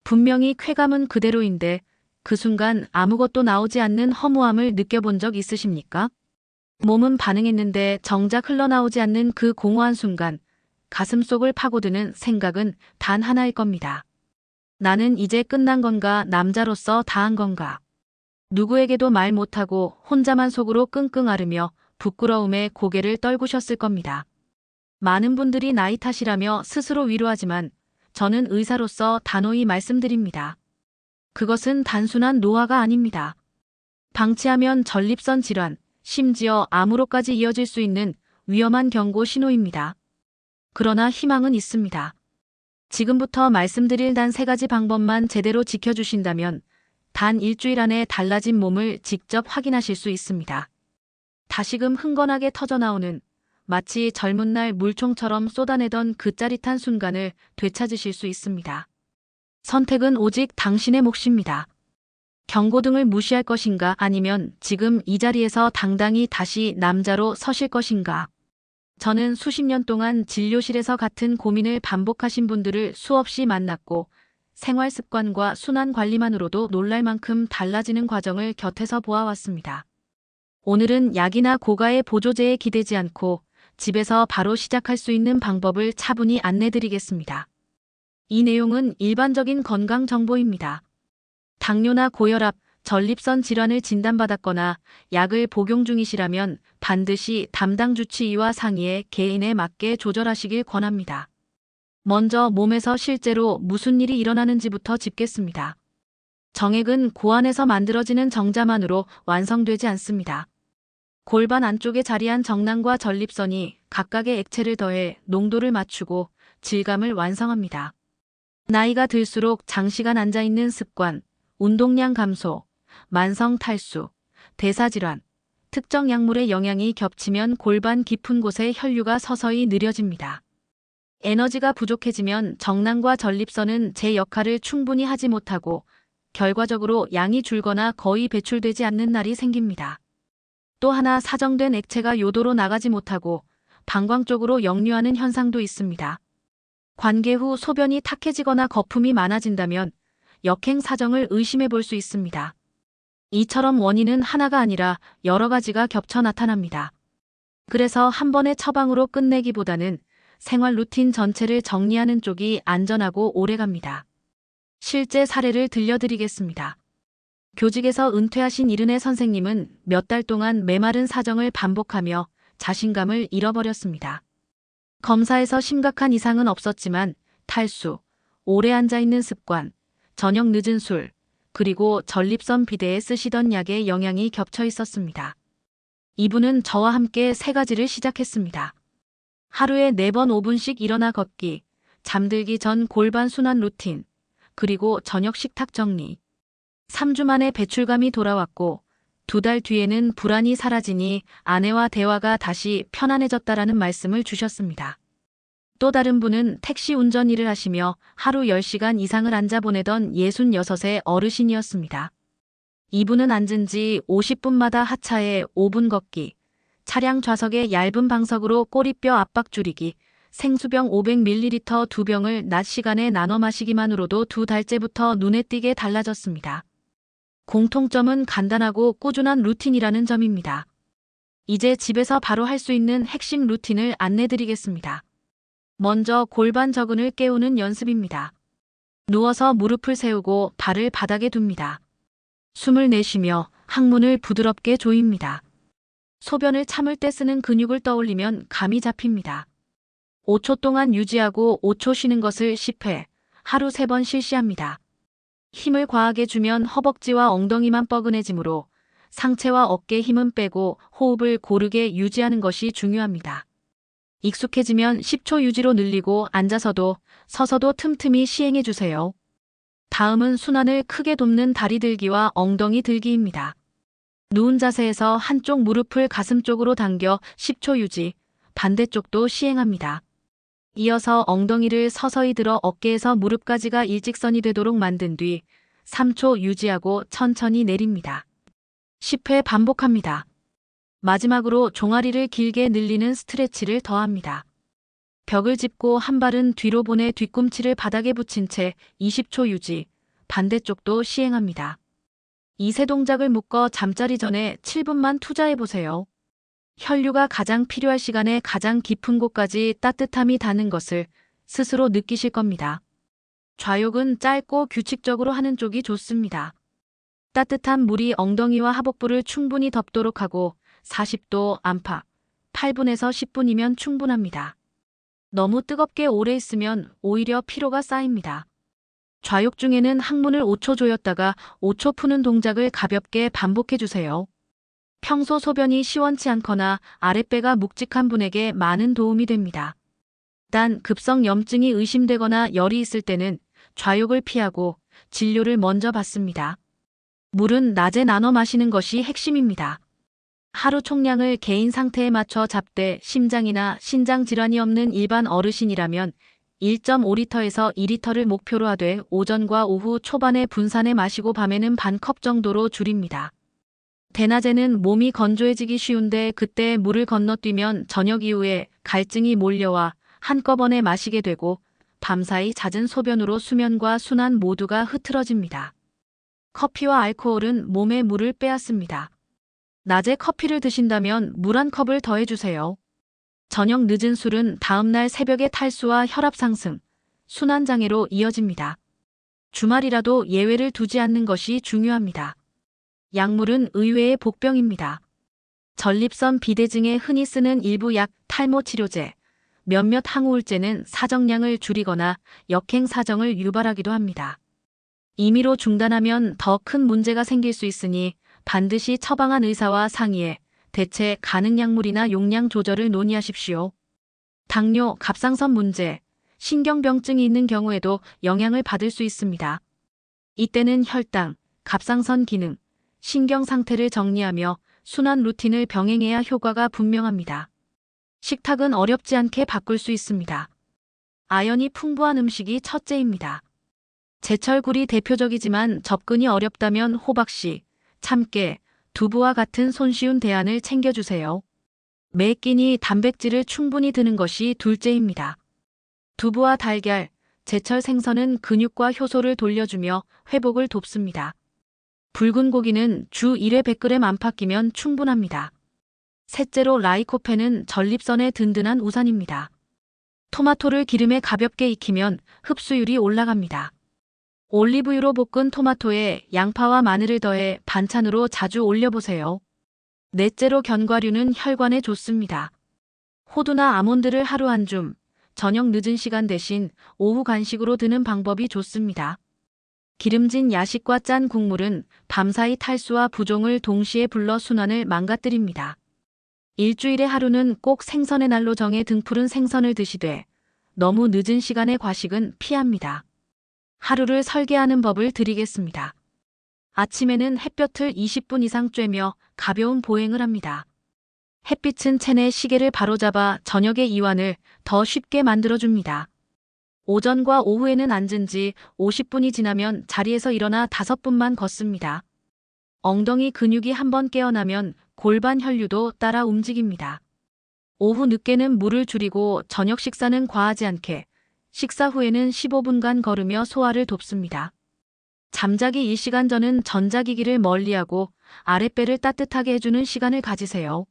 분명히 쾌감은 그대로인데 그 순간 아무것도 나오지 않는 허무함을 느껴본 적 있으십니까? 몸은 반응했는데 정작 흘러나오지 않는 그 공허한 순간 가슴속을 파고드는 생각은 단 하나일 겁니다. 나는 이제 끝난 건가, 남자로서 다한 건가? 누구에게도 말 못하고 혼자만 속으로 끙끙 앓으며 부끄러움에 고개를 떨구셨을 겁니다. 많은 분들이 나이 탓이라며 스스로 위로하지만 저는 의사로서 단호히 말씀드립니다. 그것은 단순한 노화가 아닙니다. 방치하면 전립선 질환, 심지어 암으로까지 이어질 수 있는 위험한 경고 신호입니다. 그러나 희망은 있습니다. 지금부터 말씀드릴 단 3가지 방법만 제대로 지켜주신다면 단 일주일 안에 달라진 몸을 직접 확인하실 수 있습니다. 다시금 흥건하게 터져나오는 마치 젊은 날 물총처럼 쏟아내던 그 짜릿한 순간을 되찾으실 수 있습니다. 선택은 오직 당신의 몫입니다. 경고등을 무시할 것인가, 아니면 지금 이 자리에서 당당히 다시 남자로 서실 것인가. 저는 수십 년 동안 진료실에서 같은 고민을 반복하신 분들을 수없이 만났고 생활 습관과 순환 관리만으로도 놀랄 만큼 달라지는 과정을 곁에서 보아왔습니다. 오늘은 약이나 고가의 보조제에 기대지 않고 집에서 바로 시작할 수 있는 방법을 차분히 안내드리겠습니다. 이 내용은 일반적인 건강 정보입니다. 당뇨나 고혈압, 전립선 질환을 진단받았거나 약을 복용 중이시라면 반드시 담당 주치의와 상의해 개인에 맞게 조절하시길 권합니다. 먼저 몸에서 실제로 무슨 일이 일어나는지부터 짚겠습니다. 정액은 고안에서 만들어지는 정자만으로 완성되지 않습니다. 골반 안쪽에 자리한 정낭과 전립선이 각각의 액체를 더해 농도를 맞추고 질감을 완성합니다. 나이가 들수록 장시간 앉아있는 습관, 운동량 감소, 만성 탈수, 대사질환, 특정 약물의 영향이 겹치면 골반 깊은 곳에 혈류가 서서히 느려집니다. 에너지가 부족해지면 정낭과 전립선은 제 역할을 충분히 하지 못하고 결과적으로 양이 줄거나 거의 배출되지 않는 날이 생깁니다. 또 하나, 사정된 액체가 요도로 나가지 못하고 방광 쪽으로 역류하는 현상도 있습니다. 관계 후 소변이 탁해지거나 거품이 많아진다면 역행 사정을 의심해 볼 수 있습니다. 이처럼 원인은 하나가 아니라 여러 가지가 겹쳐 나타납니다. 그래서 한 번의 처방으로 끝내기보다는 생활 루틴 전체를 정리하는 쪽이 안전하고 오래갑니다. 실제 사례를 들려드리겠습니다. 교직에서 은퇴하신 이른의 선생님은 몇 달 동안 메마른 사정을 반복하며 자신감을 잃어버렸습니다. 검사에서 심각한 이상은 없었지만 탈수, 오래 앉아있는 습관, 저녁 늦은 술, 그리고 전립선 비대에 쓰시던 약의 영향이 겹쳐 있었습니다. 이분은 저와 함께 3가지를 시작했습니다. 하루에 4번 5분씩 일어나 걷기, 잠들기 전 골반 순환 루틴, 그리고 저녁 식탁 정리. 3주 만에 배출감이 돌아왔고 2달 뒤에는 불안이 사라지니 아내와 대화가 다시 편안해졌다라는 말씀을 주셨습니다. 또 다른 분은 택시 운전 일을 하시며 하루 10시간 이상을 앉아 보내던 66의 어르신이었습니다. 이분은 앉은 지 50분마다 하차해 5분 걷기, 차량 좌석에 얇은 방석으로 꼬리뼈 압박 줄이기, 생수병 500ml 2병을 낮 시간에 나눠 마시기만으로도 2달째부터 눈에 띄게 달라졌습니다. 공통점은 간단하고 꾸준한 루틴이라는 점입니다. 이제 집에서 바로 할 수 있는 핵심 루틴을 안내드리겠습니다. 먼저 골반 저근을 깨우는 연습입니다. 누워서 무릎을 세우고 발을 바닥에 둡니다. 숨을 내쉬며 항문을 부드럽게 조입니다. 소변을 참을 때 쓰는 근육을 떠올리면 감이 잡힙니다. 5초 동안 유지하고 5초 쉬는 것을 10회, 하루 3번 실시합니다. 힘을 과하게 주면 허벅지와 엉덩이만 뻐근해지므로 상체와 어깨 힘은 빼고 호흡을 고르게 유지하는 것이 중요합니다. 익숙해지면 10초 유지로 늘리고 앉아서도 서서도 틈틈이 시행해 주세요. 다음은 순환을 크게 돕는 다리 들기와 엉덩이 들기입니다. 누운 자세에서 한쪽 무릎을 가슴 쪽으로 당겨 10초 유지, 반대쪽도 시행합니다. 이어서 엉덩이를 서서히 들어 어깨에서 무릎까지가 일직선이 되도록 만든 뒤 3초 유지하고 천천히 내립니다. 10회 반복합니다. 마지막으로 종아리를 길게 늘리는 스트레치를 더합니다. 벽을 짚고 한 발은 뒤로 보내 뒤꿈치를 바닥에 붙인 채 20초 유지, 반대쪽도 시행합니다. 이 세 동작을 묶어 잠자리 전에 7분만 투자해보세요. 혈류가 가장 필요할 시간에 가장 깊은 곳까지 따뜻함이 닿는 것을 스스로 느끼실 겁니다. 좌욕은 짧고 규칙적으로 하는 쪽이 좋습니다. 따뜻한 물이 엉덩이와 하복부를 충분히 덮도록 하고 40도 안팎 8분에서 10분이면 충분합니다. 너무 뜨겁게 오래 있으면 오히려 피로가 쌓입니다. 좌욕 중에는 항문을 5초 조였다가 5초 푸는 동작을 가볍게 반복해주세요. 평소 소변이 시원치 않거나 아랫배가 묵직한 분에게 많은 도움이 됩니다. 단 급성 염증이 의심되거나 열이 있을 때는 좌욕을 피하고 진료를 먼저 받습니다. 물은 낮에 나눠 마시는 것이 핵심입니다. 하루 총량을 개인 상태에 맞춰 잡되 심장이나 신장 질환이 없는 일반 어르신이라면 1.5리터에서 2리터를 목표로 하되 오전과 오후 초반에 분산해 마시고 밤에는 반 컵 정도로 줄입니다. 대낮에는 몸이 건조해지기 쉬운데 그때 물을 건너뛰면 저녁 이후에 갈증이 몰려와 한꺼번에 마시게 되고 밤사이 잦은 소변으로 수면과 순환 모두가 흐트러집니다. 커피와 알코올은 몸에 물을 빼앗습니다. 낮에 커피를 드신다면 물 한 컵을 더해주세요. 저녁 늦은 술은 다음날 새벽에 탈수와 혈압 상승, 순환장애로 이어집니다. 주말이라도 예외를 두지 않는 것이 중요합니다. 약물은 의외의 복병입니다. 전립선 비대증에 흔히 쓰는 일부 약, 탈모 치료제, 몇몇 항우울제는 사정량을 줄이거나 역행 사정을 유발하기도 합니다. 임의로 중단하면 더 큰 문제가 생길 수 있으니 반드시 처방한 의사와 상의해 대체 가능 약물이나 용량 조절을 논의하십시오. 당뇨, 갑상선 문제, 신경병증이 있는 경우에도 영향을 받을 수 있습니다. 이때는 혈당, 갑상선 기능, 신경 상태를 정리하며 순환 루틴을 병행해야 효과가 분명합니다. 식탁은 어렵지 않게 바꿀 수 있습니다. 아연이 풍부한 음식이 첫째입니다. 제철굴이 대표적이지만 접근이 어렵다면 호박씨, 참깨, 두부와 같은 손쉬운 대안을 챙겨주세요. 매 끼니 단백질을 충분히 드는 것이 둘째입니다. 두부와 달걀, 제철 생선은 근육과 효소를 돌려주며 회복을 돕습니다. 붉은 고기는 주 1회 100g 안팎이면 충분합니다. 셋째로 라이코펜은 전립선의 든든한 우산입니다. 토마토를 기름에 가볍게 익히면 흡수율이 올라갑니다. 올리브유로 볶은 토마토에 양파와 마늘을 더해 반찬으로 자주 올려보세요. 넷째로 견과류는 혈관에 좋습니다. 호두나 아몬드를 하루 한 줌, 저녁 늦은 시간 대신 오후 간식으로 드는 방법이 좋습니다. 기름진 야식과 짠 국물은 밤사이 탈수와 부종을 동시에 불러 순환을 망가뜨립니다. 일주일에 하루는 꼭 생선의 날로 정해 등푸른 생선을 드시되 너무 늦은 시간의 과식은 피합니다. 하루를 설계하는 법을 드리겠습니다. 아침에는 햇볕을 20분 이상 쬐며 가벼운 보행을 합니다. 햇빛은 체내 시계를 바로잡아 저녁의 이완을 더 쉽게 만들어줍니다. 오전과 오후에는 앉은 지 50분이 지나면 자리에서 일어나 5분만 걷습니다. 엉덩이 근육이 한번 깨어나면 골반 혈류도 따라 움직입니다. 오후 늦게는 물을 줄이고 저녁 식사는 과하지 않게, 식사 후에는 15분간 걸으며 소화를 돕습니다. 잠자기 1시간 전은 전자기기를 멀리하고 아랫배를 따뜻하게 해주는 시간을 가지세요.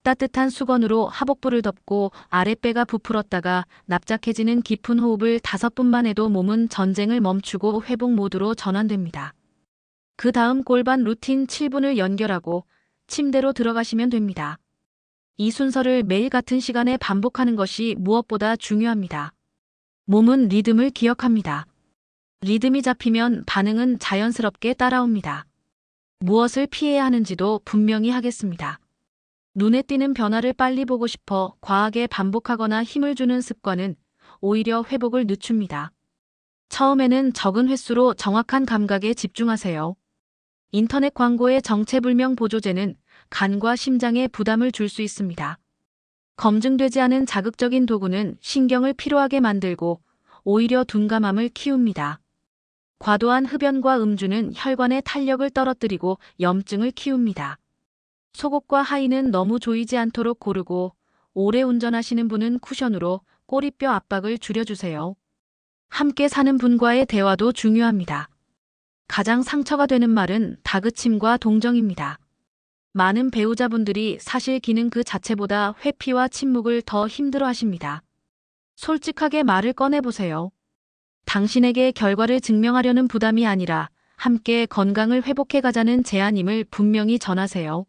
따뜻한 수건으로 하복부를 덮고 아랫배가 부풀었다가 납작해지는 깊은 호흡을 5분만 해도 몸은 전쟁을 멈추고 회복 모드로 전환됩니다. 그 다음 골반 루틴 7분을 연결하고 침대로 들어가시면 됩니다. 이 순서를 매일 같은 시간에 반복하는 것이 무엇보다 중요합니다. 몸은 리듬을 기억합니다. 리듬이 잡히면 반응은 자연스럽게 따라옵니다. 무엇을 피해야 하는지도 분명히 하겠습니다. 눈에 띄는 변화를 빨리 보고 싶어 과하게 반복하거나 힘을 주는 습관은 오히려 회복을 늦춥니다. 처음에는 적은 횟수로 정확한 감각에 집중하세요. 인터넷 광고의 정체불명 보조제는 간과 심장에 부담을 줄 수 있습니다. 검증되지 않은 자극적인 도구는 신경을 피로하게 만들고 오히려 둔감함을 키웁니다. 과도한 흡연과 음주는 혈관의 탄력을 떨어뜨리고 염증을 키웁니다. 속옷과 하의는 너무 조이지 않도록 고르고 오래 운전하시는 분은 쿠션으로 꼬리뼈 압박을 줄여주세요. 함께 사는 분과의 대화도 중요합니다. 가장 상처가 되는 말은 다그침과 동정입니다. 많은 배우자분들이 사실 기는 그 자체보다 회피와 침묵을 더 힘들어 하십니다. 솔직하게 말을 꺼내보세요. 당신에게 결과를 증명하려는 부담이 아니라 함께 건강을 회복해 가자는 제안임을 분명히 전하세요.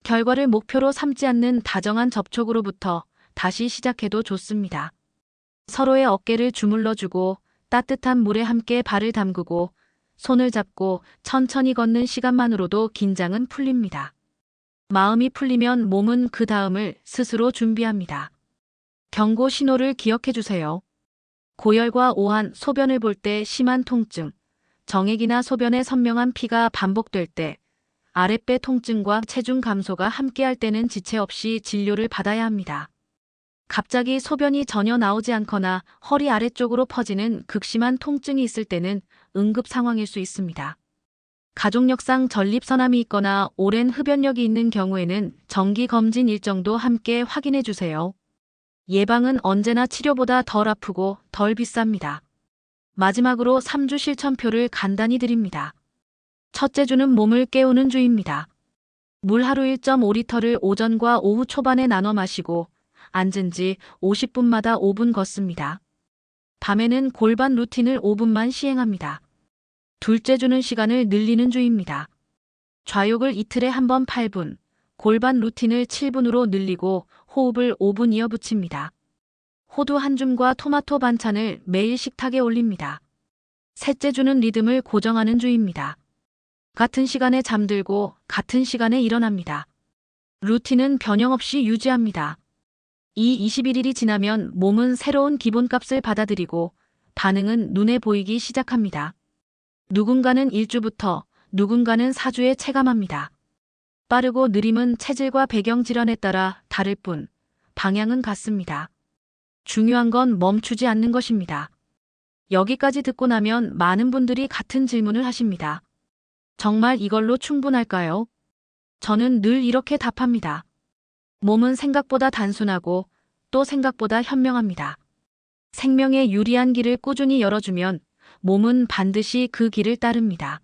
결과를 목표로 삼지 않는 다정한 접촉으로부터 다시 시작해도 좋습니다. 서로의 어깨를 주물러주고 따뜻한 물에 함께 발을 담그고 손을 잡고 천천히 걷는 시간만으로도 긴장은 풀립니다. 마음이 풀리면 몸은 그 다음을 스스로 준비합니다. 경고 신호를 기억해 주세요. 고열과 오한, 소변을 볼 때 심한 통증, 정액이나 소변에 선명한 피가 반복될 때, 아랫배 통증과 체중 감소가 함께할 때는 지체 없이 진료를 받아야 합니다. 갑자기 소변이 전혀 나오지 않거나 허리 아래쪽으로 퍼지는 극심한 통증이 있을 때는 응급 상황일 수 있습니다. 가족력상 전립선암이 있거나 오랜 흡연력이 있는 경우에는 정기검진 일정도 함께 확인해 주세요. 예방은 언제나 치료보다 덜 아프고 덜 비쌉니다. 마지막으로 3주 실천표를 간단히 드립니다. 첫째 주는 몸을 깨우는 주입니다. 물 하루 1.5리터를 오전과 오후 초반에 나눠 마시고 앉은 지 50분마다 5분 걷습니다. 밤에는 골반 루틴을 5분만 시행합니다. 둘째 주는 시간을 늘리는 주입니다. 좌욕을 이틀에 한 번 8분, 골반 루틴을 7분으로 늘리고 호흡을 5분 이어붙입니다. 호두 한 줌과 토마토 반찬을 매일 식탁에 올립니다. 셋째 주는 리듬을 고정하는 주입니다. 같은 시간에 잠들고 같은 시간에 일어납니다. 루틴은 변형 없이 유지합니다. 이 21일이 지나면 몸은 새로운 기본값을 받아들이고 반응은 눈에 보이기 시작합니다. 누군가는 1주부터, 누군가는 4주에 체감합니다. 빠르고 느림은 체질과 배경 질환에 따라 다를 뿐 방향은 같습니다. 중요한 건 멈추지 않는 것입니다. 여기까지 듣고 나면 많은 분들이 같은 질문을 하십니다. 정말 이걸로 충분할까요? 저는 늘 이렇게 답합니다. 몸은 생각보다 단순하고 또 생각보다 현명합니다. 생명의 유리한 길을 꾸준히 열어주면 몸은 반드시 그 길을 따릅니다.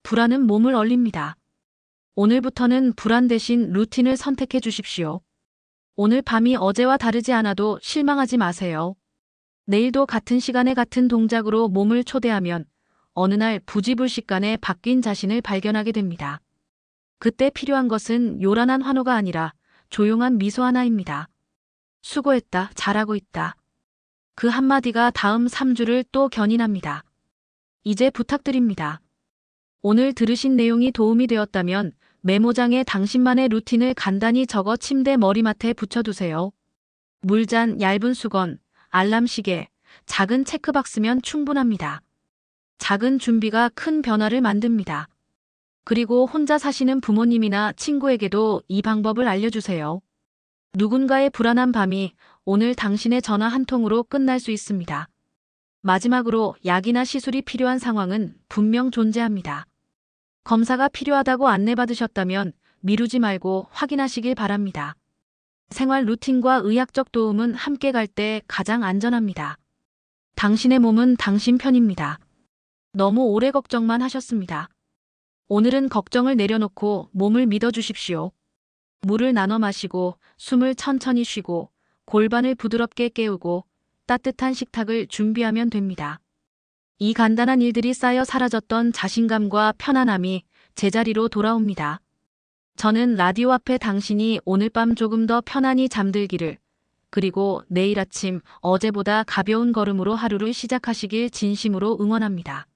불안은 몸을 얼립니다. 오늘부터는 불안 대신 루틴을 선택해 주십시오. 오늘 밤이 어제와 다르지 않아도 실망하지 마세요. 내일도 같은 시간에 같은 동작으로 몸을 초대하면 어느 날 부지불식간에 바뀐 자신을 발견하게 됩니다. 그때 필요한 것은 요란한 환호가 아니라 조용한 미소 하나입니다. 수고했다, 잘하고 있다. 그 한마디가 다음 3주를 또 견인합니다. 이제 부탁드립니다. 오늘 들으신 내용이 도움이 되었다면 메모장에 당신만의 루틴을 간단히 적어 침대 머리맡에 붙여두세요. 물잔, 얇은 수건, 알람 시계, 작은 체크박스면 충분합니다. 작은 준비가 큰 변화를 만듭니다. 그리고 혼자 사시는 부모님이나 친구에게도 이 방법을 알려주세요. 누군가의 불안한 밤이 오늘 당신의 전화 한 통으로 끝날 수 있습니다. 마지막으로 약이나 시술이 필요한 상황은 분명 존재합니다. 검사가 필요하다고 안내받으셨다면 미루지 말고 확인하시길 바랍니다. 생활 루틴과 의학적 도움은 함께 갈 때 가장 안전합니다. 당신의 몸은 당신 편입니다. 너무 오래 걱정만 하셨습니다. 오늘은 걱정을 내려놓고 몸을 믿어주십시오. 물을 나눠 마시고 숨을 천천히 쉬고 골반을 부드럽게 깨우고 따뜻한 식탁을 준비하면 됩니다. 이 간단한 일들이 쌓여 사라졌던 자신감과 편안함이 제자리로 돌아옵니다. 저는 라디오 앞에 당신이 오늘 밤 조금 더 편안히 잠들기를, 그리고 내일 아침 어제보다 가벼운 걸음으로 하루를 시작하시길 진심으로 응원합니다.